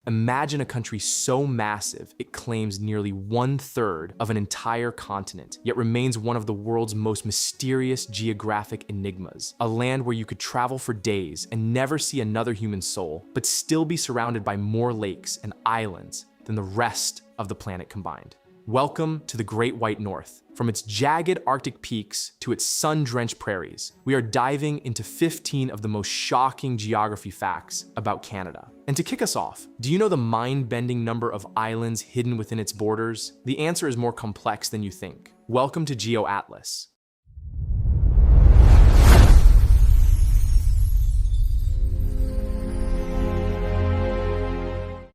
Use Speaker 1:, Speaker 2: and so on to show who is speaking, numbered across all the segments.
Speaker 1: Imagine a country so massive it claims nearly 1/3 of an entire continent, yet remains one of the world's most mysterious geographic enigmas. A land where you could travel for days and never see another human soul, but still be surrounded by more lakes and islands than the rest of the planet combined. Welcome to the Great White North. From its jagged Arctic peaks to its sun-drenched prairies, we are diving into 15 of the most shocking geography facts about Canada. And to kick us off, do you know the mind-bending number of islands hidden within its borders? The answer is more complex than you think. Welcome to GeoAtlas.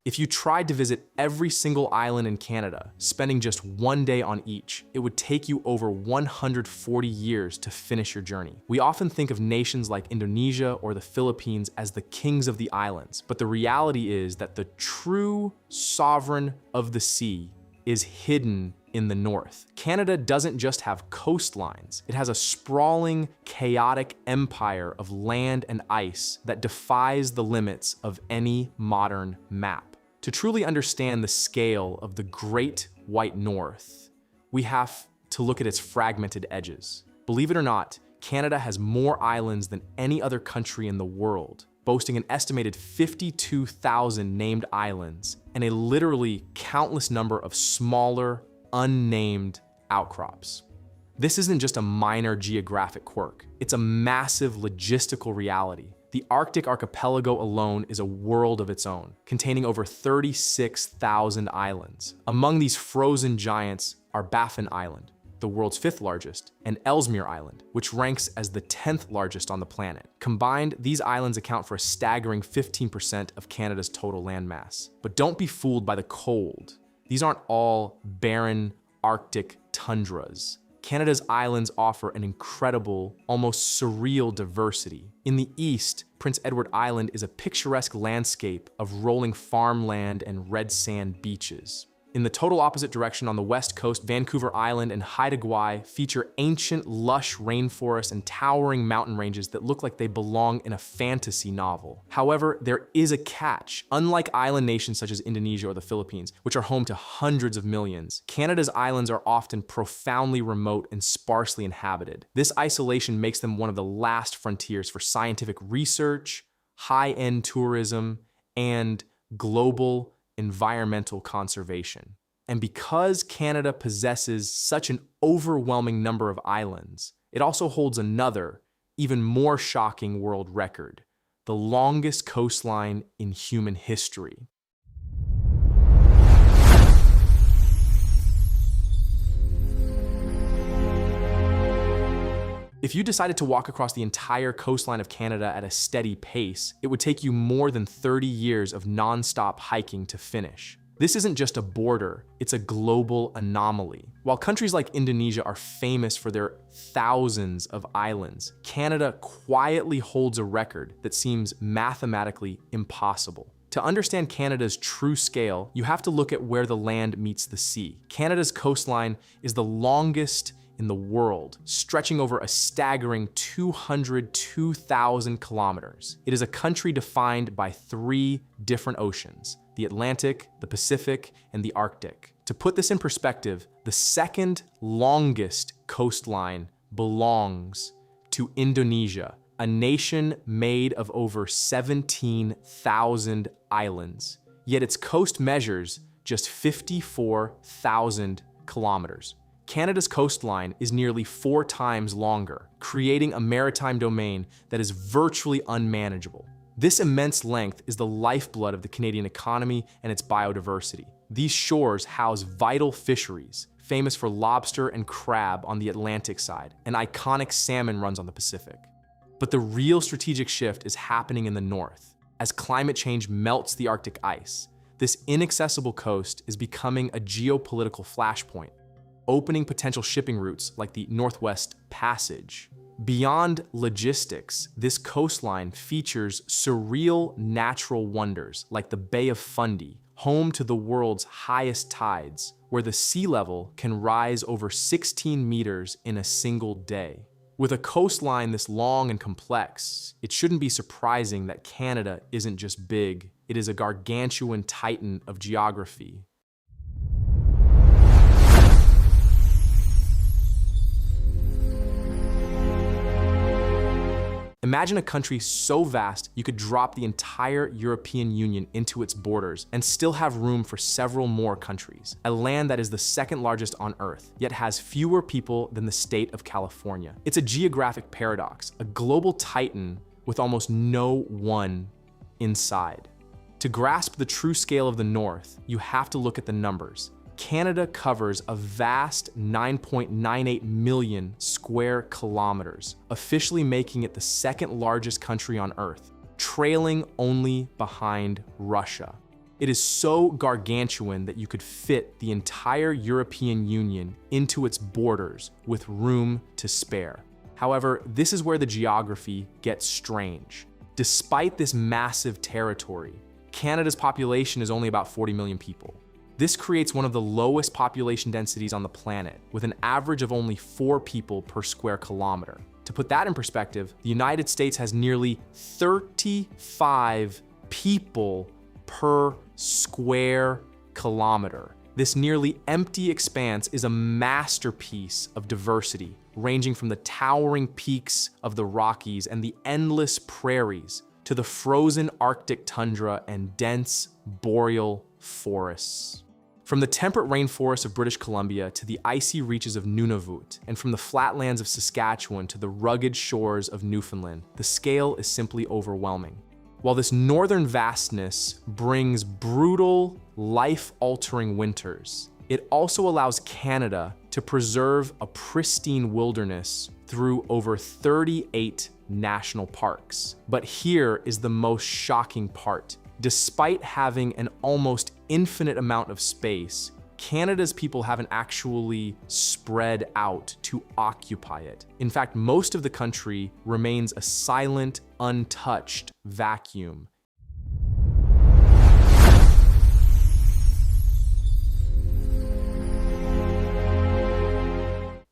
Speaker 1: If you tried to visit every single island in Canada, spending just one day on each, it would take you over 140 years to finish your journey. We often think of nations like Indonesia or the Philippines as the kings of the islands, but the reality is that the true sovereign of the sea is hidden in the north. Canada doesn't just have coastlines, it has a sprawling, chaotic empire of land and ice that defies the limits of any modern map. To truly understand the scale of the Great White North, we have to look at its fragmented edges. Believe it or not, Canada has more islands than any other country in the world, boasting an estimated 52,000 named islands and a literally countless number of smaller, unnamed outcrops. This isn't just a minor geographic quirk, it's a massive logistical reality. The Arctic archipelago alone is a world of its own, containing over 36,000 islands. Among these frozen giants are Baffin Island, the world's 5th largest, and Ellesmere Island, which ranks as the 10th largest on the planet. Combined, these islands account for a staggering 15% of Canada's total landmass. But don't be fooled by the cold. These aren't all barren Arctic tundras. Canada's islands offer an incredible, almost surreal diversity. In the east, Prince Edward Island is a picturesque landscape of rolling farmland and red sand beaches. In the total opposite direction on the west coast, Vancouver Island and Haida Gwaii feature ancient, lush rainforests and towering mountain ranges that look like they belong in a fantasy novel. However, there is a catch. Unlike island nations such as Indonesia or the Philippines, which are home to hundreds of millions, Canada's islands are often profoundly remote and sparsely inhabited. This isolation makes them one of the last frontiers for scientific research, high-end tourism, and global environmental conservation. And because Canada possesses such an overwhelming number of islands, it also holds another, even more shocking world record: the longest coastline in human history. If you decided to walk across the entire coastline of Canada at a steady pace, it would take you more than 30 years of non-stop hiking to finish. This isn't just a border, it's a global anomaly. While countries like Indonesia are famous for their thousands of islands, Canada quietly holds a record that seems mathematically impossible. To understand Canada's true scale, you have to look at where the land meets the sea. Canada's coastline is the longest in the world, stretching over a staggering 202,000 kilometers. It is a country defined by 3 different oceans: the Atlantic, the Pacific, and the Arctic. To put this in perspective, the second longest coastline belongs to Indonesia, a nation made of over 17,000 islands. Yet its coast measures just 54,000 kilometers. Canada's coastline is nearly 4 times longer, creating a maritime domain that is virtually unmanageable. This immense length is the lifeblood of the Canadian economy and its biodiversity. These shores house vital fisheries, famous for lobster and crab on the Atlantic side, and iconic salmon runs on the Pacific. But the real strategic shift is happening in the north. As climate change melts the Arctic ice, this inaccessible coast is becoming a geopolitical flashpoint, opening potential shipping routes like the Northwest Passage. Beyond logistics, this coastline features surreal natural wonders like the Bay of Fundy, home to the world's highest tides, where the sea level can rise over 16 meters in a single day. With a coastline this long and complex, it shouldn't be surprising that Canada isn't just big, it is a gargantuan titan of geography. Imagine a country so vast you could drop the entire European Union into its borders and still have room for several more countries. A land that is the second largest on Earth, yet has fewer people than the state of California. It's a geographic paradox, a global titan with almost no one inside. To grasp the true scale of the North, you have to look at the numbers. Canada covers a vast 9.98 million square kilometers, officially making it the second largest country on Earth, trailing only behind Russia. It is so gargantuan that you could fit the entire European Union into its borders with room to spare. However, this is where the geography gets strange. Despite this massive territory, Canada's population is only about 40 million people. This creates one of the lowest population densities on the planet, with an average of only 4 people per square kilometer. To put that in perspective, the United States has nearly 35 people per square kilometer. This nearly empty expanse is a masterpiece of diversity, ranging from the towering peaks of the Rockies and the endless prairies to the frozen Arctic tundra and dense boreal forests. From the temperate rainforests of British Columbia to the icy reaches of Nunavut, and from the flatlands of Saskatchewan to the rugged shores of Newfoundland, the scale is simply overwhelming. While this northern vastness brings brutal, life-altering winters, it also allows Canada to preserve a pristine wilderness through over 38 national parks. But here is the most shocking part. Despite having an almost infinite amount of space, Canada's people haven't actually spread out to occupy it. In fact, most of the country remains a silent, untouched vacuum.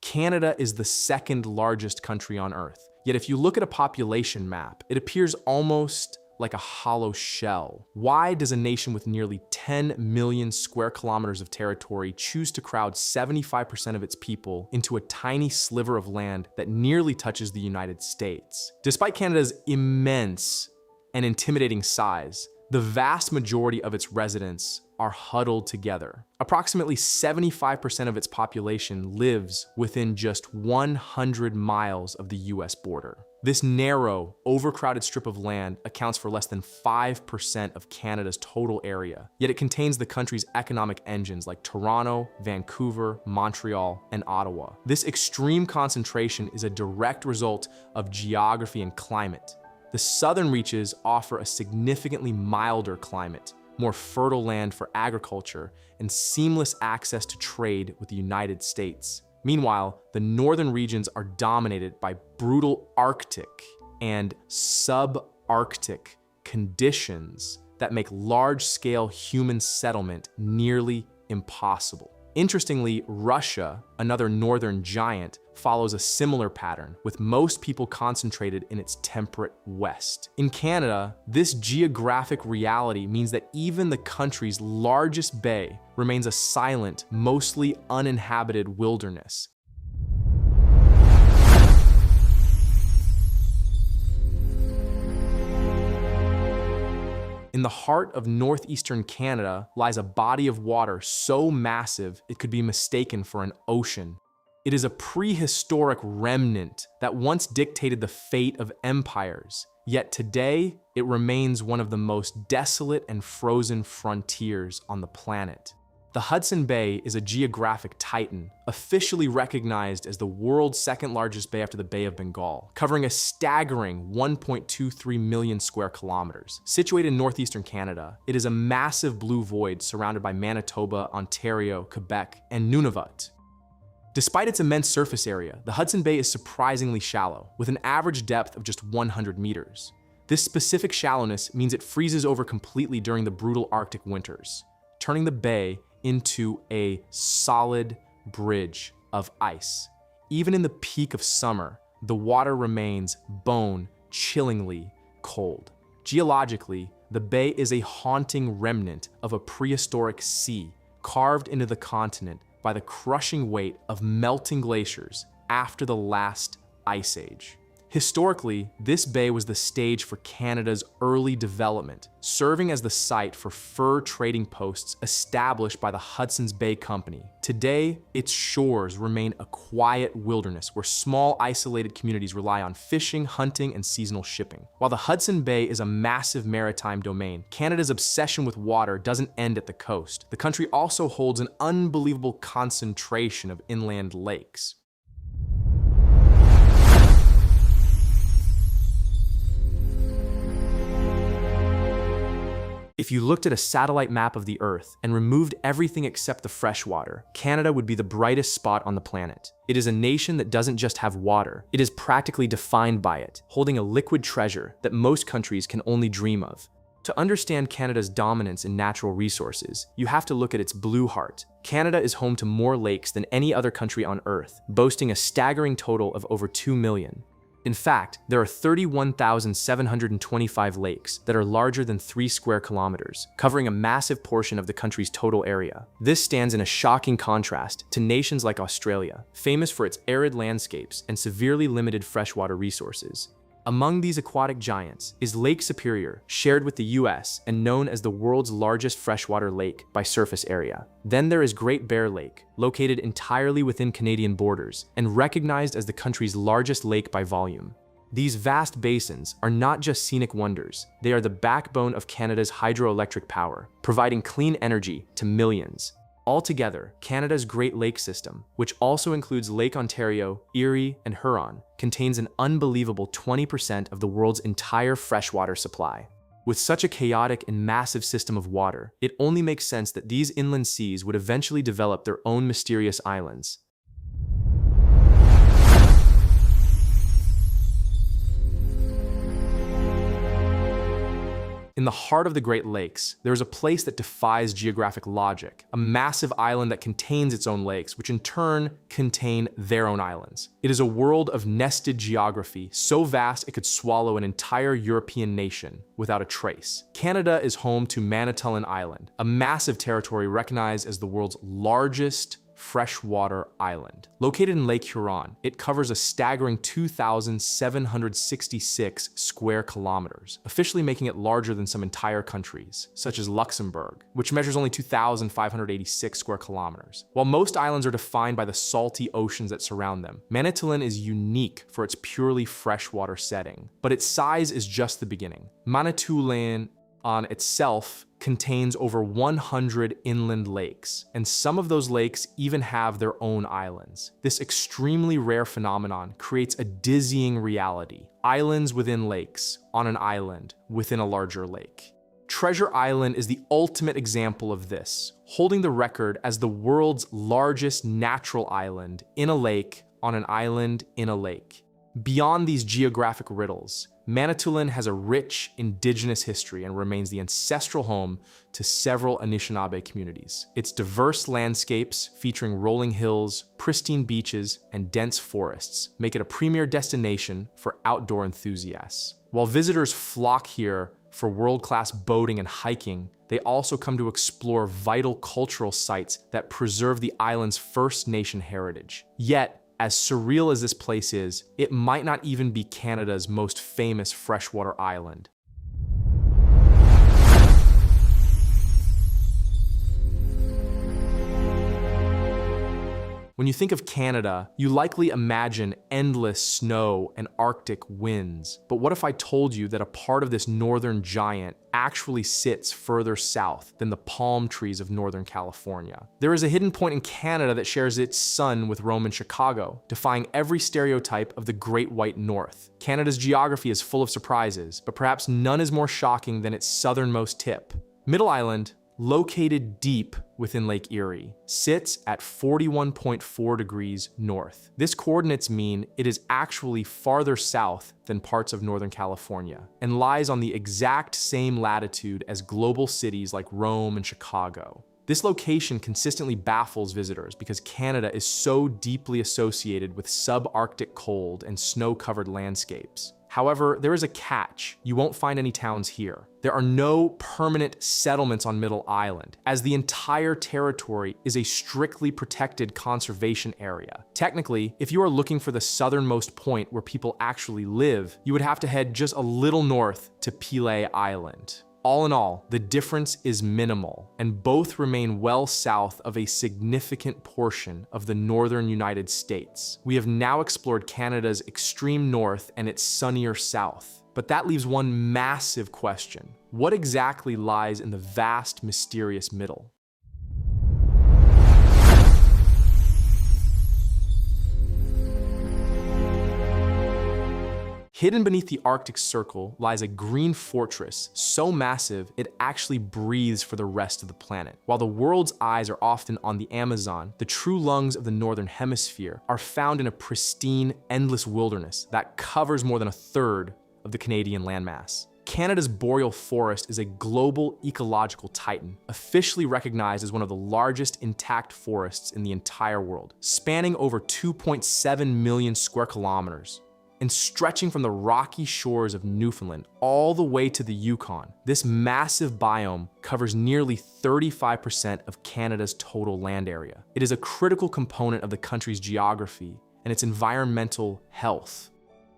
Speaker 1: Canada is the second largest country on Earth. Yet if you look at a population map, it appears almost like a hollow shell. Why does a nation with nearly 10 million square kilometers of territory choose to crowd 75% of its people into a tiny sliver of land that nearly touches the United States? Despite Canada's immense and intimidating size, the vast majority of its residents are huddled together. Approximately 75% of its population lives within just 100 miles of the US border. This narrow, overcrowded strip of land accounts for less than 5% of Canada's total area, yet it contains the country's economic engines like Toronto, Vancouver, Montreal, and Ottawa. This extreme concentration is a direct result of geography and climate. The southern reaches offer a significantly milder climate, more fertile land for agriculture, and seamless access to trade with the United States. Meanwhile, the northern regions are dominated by brutal Arctic and subarctic conditions that make large-scale human settlement nearly impossible. Interestingly, Russia, another northern giant, follows a similar pattern, with most people concentrated in its temperate west. In Canada, this geographic reality means that even the country's largest bay remains a silent, mostly uninhabited wilderness. In the heart of northeastern Canada lies a body of water so massive it could be mistaken for an ocean. It is a prehistoric remnant that once dictated the fate of empires, yet today it remains one of the most desolate and frozen frontiers on the planet. The Hudson Bay is a geographic titan, officially recognized as the world's second largest bay after the Bay of Bengal, covering a staggering 1.23 million square kilometers. Situated in northeastern Canada, it is a massive blue void surrounded by Manitoba, Ontario, Quebec, and Nunavut. Despite its immense surface area, the Hudson Bay is surprisingly shallow, with an average depth of just 100 meters. This specific shallowness means it freezes over completely during the brutal Arctic winters, turning the bay into a solid bridge of ice. Even in the peak of summer, the water remains bone-chillingly cold. Geologically, the bay is a haunting remnant of a prehistoric sea carved into the continent by the crushing weight of melting glaciers after the last ice age. Historically, this bay was the stage for Canada's early development, serving as the site for fur trading posts established by the Hudson's Bay Company. Today, its shores remain a quiet wilderness where small, isolated communities rely on fishing, hunting, and seasonal shipping. While the Hudson Bay is a massive maritime domain, Canada's obsession with water doesn't end at the coast. The country also holds an unbelievable concentration of inland lakes. If you looked at a satellite map of the Earth and removed everything except the freshwater, Canada would be the brightest spot on the planet. It is a nation that doesn't just have water, it is practically defined by it, holding a liquid treasure that most countries can only dream of. To understand Canada's dominance in natural resources, you have to look at its blue heart. Canada is home to more lakes than any other country on Earth, boasting a staggering total of over 2 million. In fact, there are 31,725 lakes that are larger than 3 square kilometers, covering a massive portion of the country's total area. This stands in a shocking contrast to nations like Australia, famous for its arid landscapes and severely limited freshwater resources. Among these aquatic giants is Lake Superior, shared with the US and known as the world's largest freshwater lake by surface area. Then there is Great Bear Lake, located entirely within Canadian borders and recognized as the country's largest lake by volume. These vast basins are not just scenic wonders, they are the backbone of Canada's hydroelectric power, providing clean energy to millions. Altogether, Canada's Great Lakes system, which also includes Lake Ontario, Erie, and Huron, contains an unbelievable 20% of the world's entire freshwater supply. With such a chaotic and massive system of water, it only makes sense that these inland seas would eventually develop their own mysterious islands. In the heart of the Great Lakes, there is a place that defies geographic logic, a massive island that contains its own lakes, which in turn contain their own islands. It is a world of nested geography, so vast it could swallow an entire European nation without a trace. Canada is home to Manitoulin Island, a massive territory recognized as the world's largest freshwater island. Located in Lake Huron, it covers a staggering 2,766 square kilometers, officially making it larger than some entire countries, such as Luxembourg, which measures only 2,586 square kilometers. While most islands are defined by the salty oceans that surround them, Manitoulin is unique for its purely freshwater setting, but its size is just the beginning. Manitoulin on itself contains over 100 inland lakes, and some of those lakes even have their own islands. This extremely rare phenomenon creates a dizzying reality: islands within lakes, on an island within a larger lake. Treasure Island is the ultimate example of this, holding the record as the world's largest natural island in a lake on an island in a lake. Beyond these geographic riddles, Manitoulin has a rich indigenous history and remains the ancestral home to several Anishinaabe communities. Its diverse landscapes, featuring rolling hills, pristine beaches, and dense forests, make it a premier destination for outdoor enthusiasts. While visitors flock here for world-class boating and hiking, they also come to explore vital cultural sites that preserve the island's First Nation heritage. Yet, as surreal as this place is, it might not even be Canada's most famous freshwater island. When you think of Canada, you likely imagine endless snow and Arctic winds. But what if I told you that a part of this northern giant actually sits further south than the palm trees of Northern California? There is a hidden point in Canada that shares its sun with Rome and Chicago, defying every stereotype of the Great White North. Canada's geography is full of surprises, but perhaps none is more shocking than its southernmost tip. Middle Island, located deep within Lake Erie, sits at 41.4 degrees north. This coordinates mean it is actually farther south than parts of Northern California and lies on the exact same latitude as global cities like Rome and Chicago. This location consistently baffles visitors because Canada is so deeply associated with subarctic cold and snow-covered landscapes. However, there is a catch. You won't find any towns here. There are no permanent settlements on Middle Island, as the entire territory is a strictly protected conservation area. Technically, if you are looking for the southernmost point where people actually live, you would have to head just a little north to Pile Island. All in all, the difference is minimal, and both remain well south of a significant portion of the northern United States. We have now explored Canada's extreme north and its sunnier south, but that leaves one massive question. What exactly lies in the vast, mysterious middle? Hidden beneath the Arctic Circle lies a green fortress so massive it actually breathes for the rest of the planet. While the world's eyes are often on the Amazon, the true lungs of the Northern Hemisphere are found in a pristine, endless wilderness that covers more than a third of the Canadian landmass. Canada's boreal forest is a global ecological titan, officially recognized as one of the largest intact forests in the entire world, spanning over 2.7 million square kilometers. And stretching from the rocky shores of Newfoundland all the way to the Yukon, this massive biome covers nearly 35% of Canada's total land area. It is a critical component of the country's geography and its environmental health.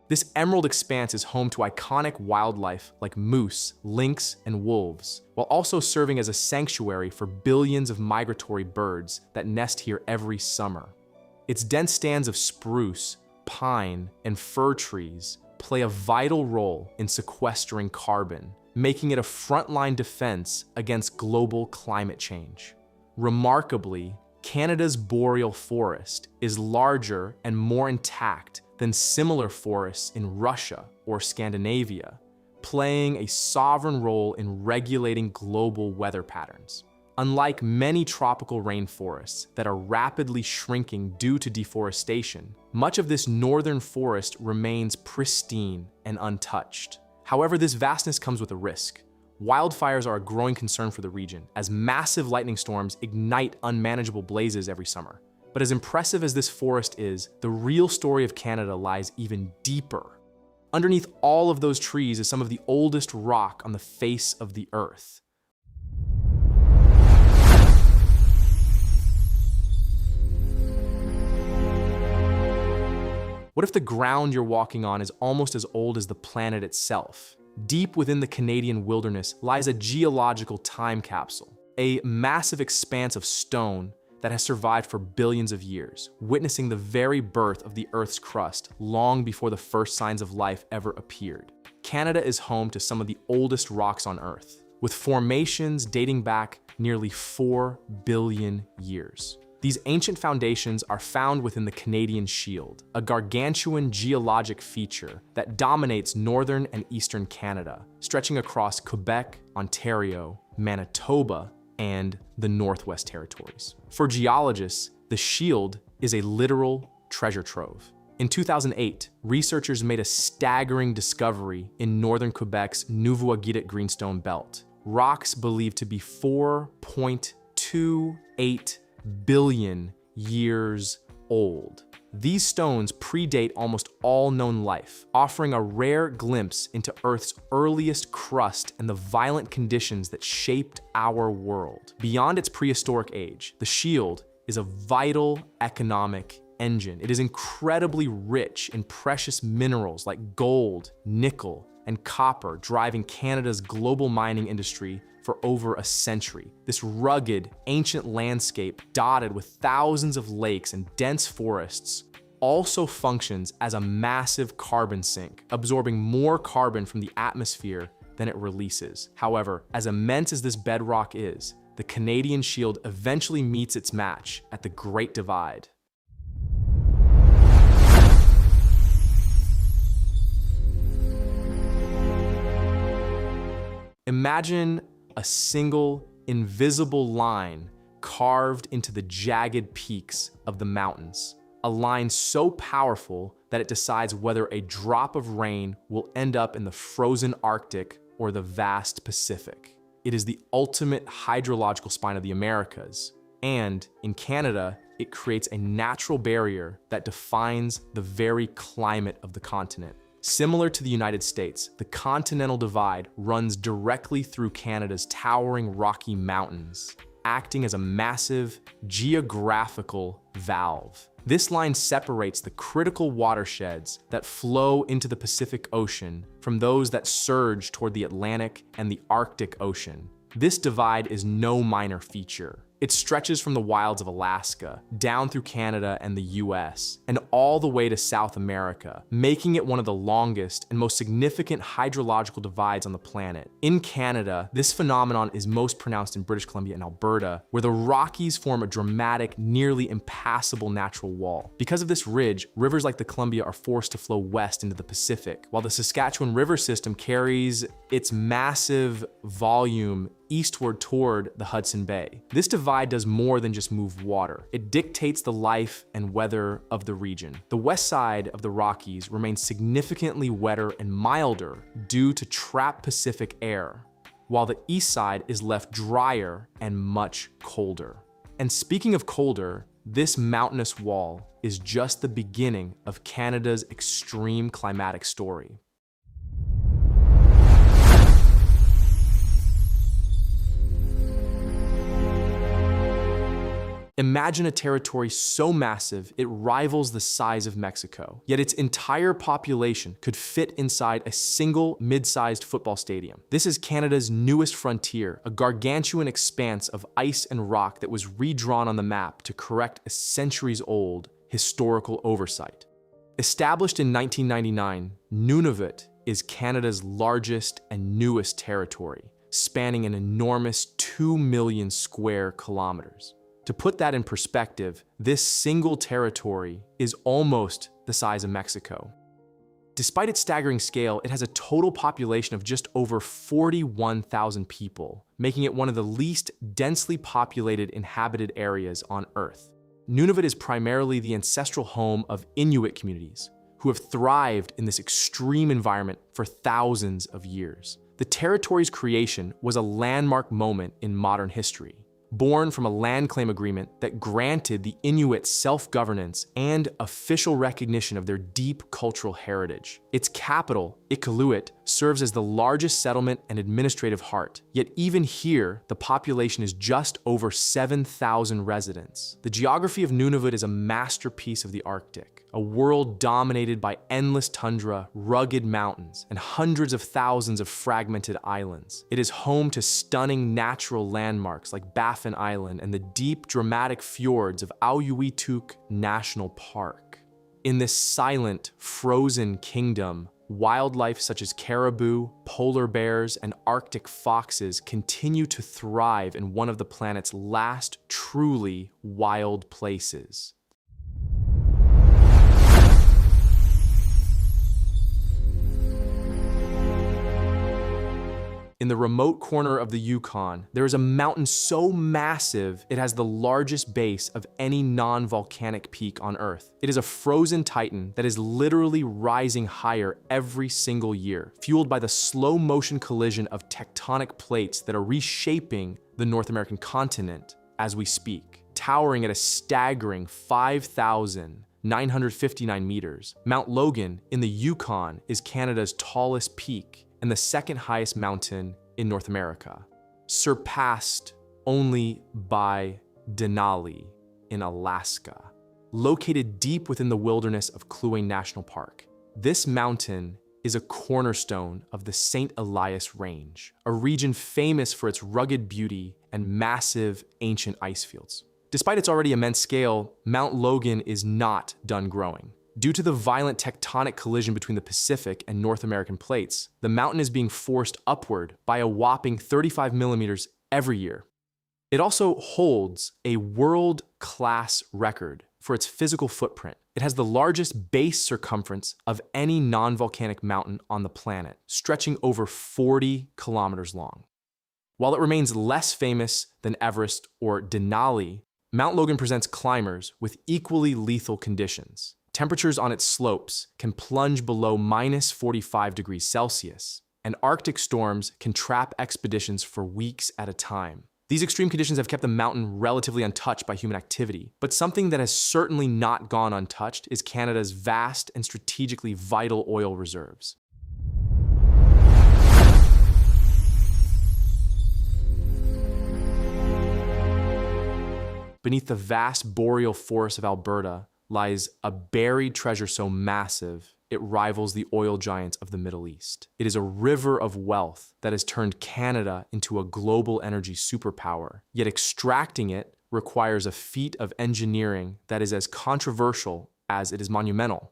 Speaker 1: This emerald expanse is home to iconic wildlife like moose, lynx, and wolves, while also serving as a sanctuary for billions of migratory birds that nest here every summer. Its dense stands of spruce, pine, and fir trees play a vital role in sequestering carbon, making it a frontline defense against global climate change. Remarkably, Canada's boreal forest is larger and more intact than similar forests in Russia or Scandinavia, playing a sovereign role in regulating global weather patterns. Unlike many tropical rainforests that are rapidly shrinking due to deforestation, much of this northern forest remains pristine and untouched. However, this vastness comes with a risk. Wildfires are a growing concern for the region, as massive lightning storms ignite unmanageable blazes every summer. But as impressive as this forest is, the real story of Canada lies even deeper. Underneath all of those trees is some of the oldest rock on the face of the earth. What if the ground you're walking on is almost as old as the planet itself? Deep within the Canadian wilderness lies a geological time capsule, a massive expanse of stone that has survived for billions of years, witnessing the very birth of the Earth's crust long before the first signs of life ever appeared. Canada is home to some of the oldest rocks on Earth, with formations dating back nearly 4 billion years. These ancient foundations are found within the Canadian Shield, a gargantuan geologic feature that dominates northern and eastern Canada, stretching across Quebec, Ontario, Manitoba, and the Northwest Territories. For geologists, the Shield is a literal treasure trove. In 2008, researchers made a staggering discovery in northern Quebec's Nunavut greenstone belt, rocks believed to be 4.28 billion years old. These stones predate almost all known life, offering a rare glimpse into Earth's earliest crust and the violent conditions that shaped our world. Beyond its prehistoric age, the Shield is a vital economic engine. It is incredibly rich in precious minerals like gold, nickel, and copper, driving Canada's global mining industry for over a century. This rugged, ancient landscape, dotted with thousands of lakes and dense forests, also functions as a massive carbon sink, absorbing more carbon from the atmosphere than it releases. However, as immense as this bedrock is, the Canadian Shield eventually meets its match at the Great Divide. Imagine a single invisible line carved into the jagged peaks of the mountains. A line so powerful that it decides whether a drop of rain will end up in the frozen Arctic or the vast Pacific. It is the ultimate hydrological spine of the Americas. And in Canada, it creates a natural barrier that defines the very climate of the continent. Similar to the United States, the Continental Divide runs directly through Canada's towering Rocky Mountains, acting as a massive geographical valve. This line separates the critical watersheds that flow into the Pacific Ocean from those that surge toward the Atlantic and the Arctic Ocean. This divide is no minor feature. It stretches from the wilds of Alaska, down through Canada and the US, and all the way to South America, making it one of the longest and most significant hydrological divides on the planet. In Canada, this phenomenon is most pronounced in British Columbia and Alberta, where the Rockies form a dramatic, nearly impassable natural wall. Because of this ridge, rivers like the Columbia are forced to flow west into the Pacific, while the Saskatchewan River system carries its massive volume eastward toward the Hudson Bay. This divide does more than just move water. It dictates the life and weather of the region. The west side of the Rockies remains significantly wetter and milder due to trapped Pacific air, while the east side is left drier and much colder. And speaking of colder, this mountainous wall is just the beginning of Canada's extreme climatic story. Imagine a territory so massive it rivals the size of Mexico, yet its entire population could fit inside a single mid-sized football stadium. This is Canada's newest frontier, a gargantuan expanse of ice and rock that was redrawn on the map to correct a centuries-old historical oversight. Established in 1999, Nunavut is Canada's largest and newest territory, spanning an enormous 2 million square kilometers. To put that in perspective, this single territory is almost the size of Mexico. Despite its staggering scale, it has a total population of just over 41,000 people, making it one of the least densely populated inhabited areas on Earth. Nunavut is primarily the ancestral home of Inuit communities, who have thrived in this extreme environment for thousands of years. The territory's creation was a landmark moment in modern history, born from a land claim agreement that granted the Inuit self-governance and official recognition of their deep cultural heritage. Its capital, Iqaluit, serves as the largest settlement and administrative heart. Yet even here, the population is just over 7,000 residents. The geography of Nunavut is a masterpiece of the Arctic, a world dominated by endless tundra, rugged mountains, and hundreds of thousands of fragmented islands. It is home to stunning natural landmarks like Baffin Island and the deep, dramatic fjords of Auyuituk National Park. In this silent, frozen kingdom, wildlife such as caribou, polar bears, and Arctic foxes continue to thrive in one of the planet's last truly wild places. In the remote corner of the Yukon, there is a mountain so massive it has the largest base of any non-volcanic peak on Earth. It is a frozen titan that is literally rising higher every single year, fueled by the slow motion collision of tectonic plates that are reshaping the North American continent as we speak. Towering at a staggering 5,959 meters, Mount Logan in the Yukon is Canada's tallest peak and the second highest mountain in North America, surpassed only by Denali in Alaska. Located deep within the wilderness of Kluane National Park, this mountain is a cornerstone of the St. Elias Range, a region famous for its rugged beauty and massive ancient ice fields. Despite its already immense scale, Mount Logan is not done growing. Due to the violent tectonic collision between the Pacific and North American plates, the mountain is being forced upward by a whopping 35 millimeters every year. It also holds a world-class record for its physical footprint. It has the largest base circumference of any non-volcanic mountain on the planet, stretching over 40 kilometers long. While it remains less famous than Everest or Denali, Mount Logan presents climbers with equally lethal conditions. Temperatures on its slopes can plunge below -45 degrees Celsius, and Arctic storms can trap expeditions for weeks at a time. These extreme conditions have kept the mountain relatively untouched by human activity, but something that has certainly not gone untouched is Canada's vast and strategically vital oil reserves. Beneath the vast boreal forests of Alberta lies a buried treasure so massive it rivals the oil giants of the Middle East. It is a river of wealth that has turned Canada into a global energy superpower, yet extracting it requires a feat of engineering that is as controversial as it is monumental.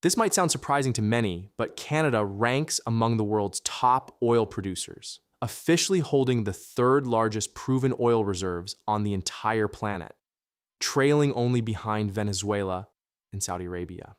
Speaker 1: This might sound surprising to many, but Canada ranks among the world's top oil producers, officially holding the third largest proven oil reserves on the entire planet, trailing only behind Venezuela and Saudi Arabia.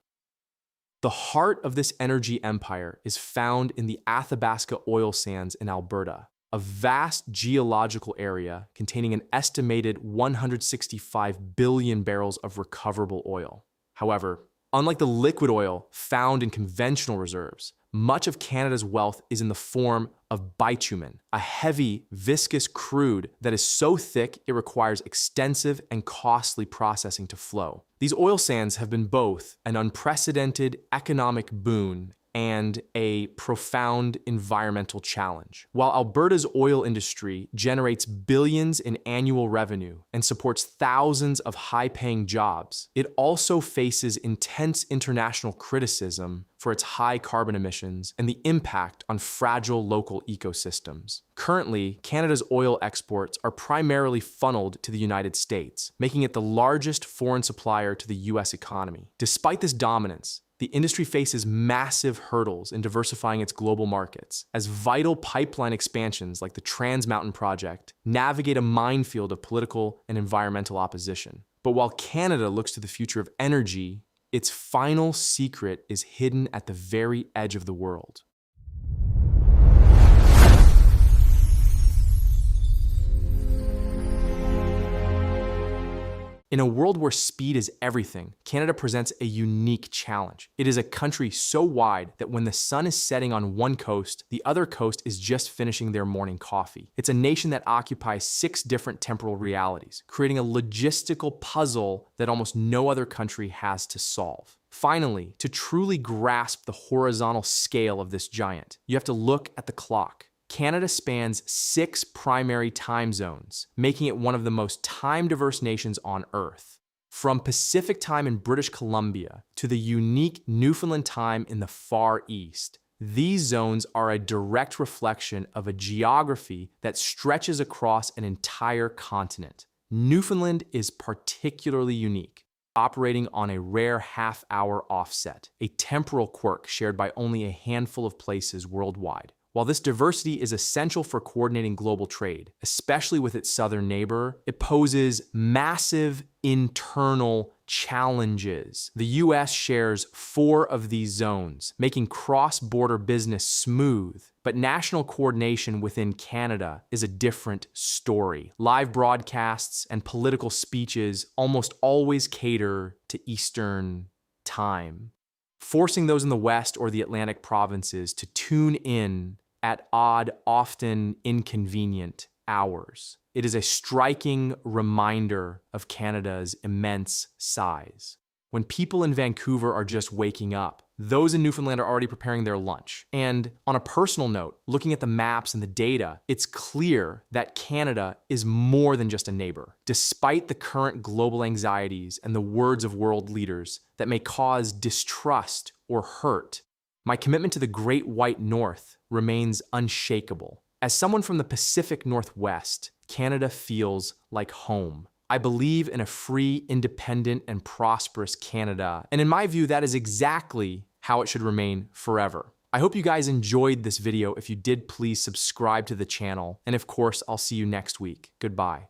Speaker 1: The heart of this energy empire is found in the Athabasca oil sands in Alberta, a vast geological area containing an estimated 165 billion barrels of recoverable oil. However, unlike the liquid oil found in conventional reserves, much of Canada's wealth is in the form of bitumen, a heavy, viscous crude that is so thick it requires extensive and costly processing to flow. These oil sands have been both an unprecedented economic boon and a profound environmental challenge. While Alberta's oil industry generates billions in annual revenue and supports thousands of high-paying jobs, it also faces intense international criticism for its high carbon emissions and the impact on fragile local ecosystems. Currently, Canada's oil exports are primarily funneled to the United States, making it the largest foreign supplier to the US economy. Despite this dominance, the industry faces massive hurdles in diversifying its global markets, as vital pipeline expansions like the Trans Mountain Project navigate a minefield of political and environmental opposition. But while Canada looks to the future of energy, its final secret is hidden at the very edge of the world. In a world where speed is everything, Canada presents a unique challenge. It is a country so wide that when the sun is setting on one coast, the other coast is just finishing their morning coffee. It's a nation that occupies 6 different temporal realities, creating a logistical puzzle that almost no other country has to solve. Finally, to truly grasp the horizontal scale of this giant, you have to look at the clock. Canada spans 6 primary time zones, making it one of the most time-diverse nations on Earth. From Pacific time in British Columbia to the unique Newfoundland time in the Far East, these zones are a direct reflection of a geography that stretches across an entire continent. Newfoundland is particularly unique, operating on a rare half-hour offset, a temporal quirk shared by only a handful of places worldwide. While this diversity is essential for coordinating global trade, especially with its southern neighbor, it poses massive internal challenges. The US shares 4 of these zones, making cross-border business smooth, but national coordination within Canada is a different story. Live broadcasts and political speeches almost always cater to Eastern time, forcing those in the West or the Atlantic provinces to tune in at odd, often inconvenient hours. It is a striking reminder of Canada's immense size. When people in Vancouver are just waking up, those in Newfoundland are already preparing their lunch. And on a personal note, looking at the maps and the data, it's clear that Canada is more than just a neighbor. Despite the current global anxieties and the words of world leaders that may cause distrust or hurt, my commitment to the Great White North remains unshakable. As someone from the Pacific Northwest, Canada feels like home. I believe in a free, independent, and prosperous Canada, and in my view, that is exactly how it should remain forever. I hope you guys enjoyed this video. If you did, please subscribe to the channel, and of course, I'll see you next week. Goodbye.